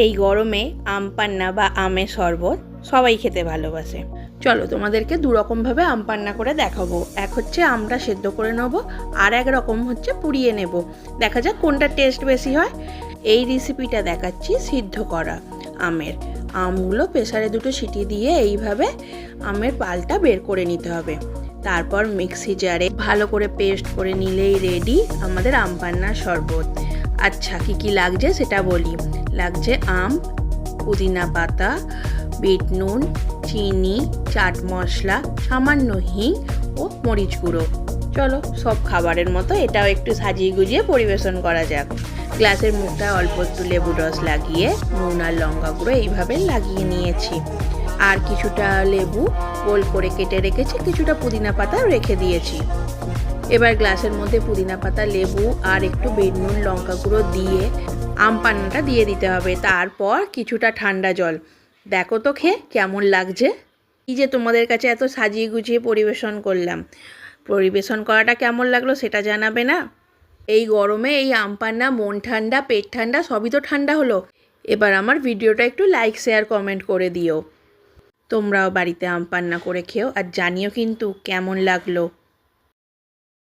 এই গরমে আম পান্না বা আমের শরবত সবাই খেতে ভালোবাসে। চলো তোমাদেরকে দু রকমভাবে আম পান্না করে দেখাবো। এক হচ্ছে আমরা সেদ্ধ করে নেবো, আর এক রকম হচ্ছে পুড়িয়ে নেব। দেখা যাক কোনটা টেস্ট বেশি হয়। এই রেসিপিটা দেখাচ্ছি সিদ্ধ করা আমের। আমগুলো প্রেসারে দুটো সিটি দিয়ে এইভাবে আমের পালটা বের করে নিতে হবে। তারপর মিক্সি জারে ভালো করে পেস্ট করে নিলেই রেডি আমাদের আম পান্নার শরবত। আচ্ছা কী কী লাগছে সেটা বলি। লাগছে আম, পুদিনা পাতা, বিট নুন, চিনি, চাট মশলা, সামান্য হিং ও মরিচ গুঁড়ো। চলো সব খাবারের মতো এটাও একটু সাজিয়ে গুজিয়ে পরিবেশন করা যাক। গ্লাসের মুখটায় অল্প একটু লেবুর রস লাগিয়ে নুন আর লঙ্কা গুঁড়ো এইভাবে লাগিয়ে নিয়েছি। আর কিছুটা লেবু গোল করে কেটে রেখেছি, কিছুটা পুদিনা পাতা রেখে দিয়েছি। এবার গ্লাসের মধ্যে পুদিনা পাতা, লেবু আর একটু বিট নুন লঙ্কা গুঁড়ো দিয়ে আম পান্নাটা দিয়ে দিতে হবে। তারপর কিছুটা ঠান্ডা জল। দেখো তো খেয়ে কেমন লাগছে। এই যে তোমাদের কাছে এত সাজিয়ে গুছিয়ে পরিবেশন করলাম, পরিবেশন করাটা কেমন লাগলো সেটা জানাবে না? এই গরমে এই আম পান্না মন ঠান্ডা পেট ঠান্ডা সবই তো ঠান্ডা হলো। এবার আমার ভিডিওটা একটু লাইক শেয়ার কমেন্ট করে দিও। তোমরাও বাড়িতে আম পান্না করে খেও আর জানিও কিন্তু কেমন লাগলো।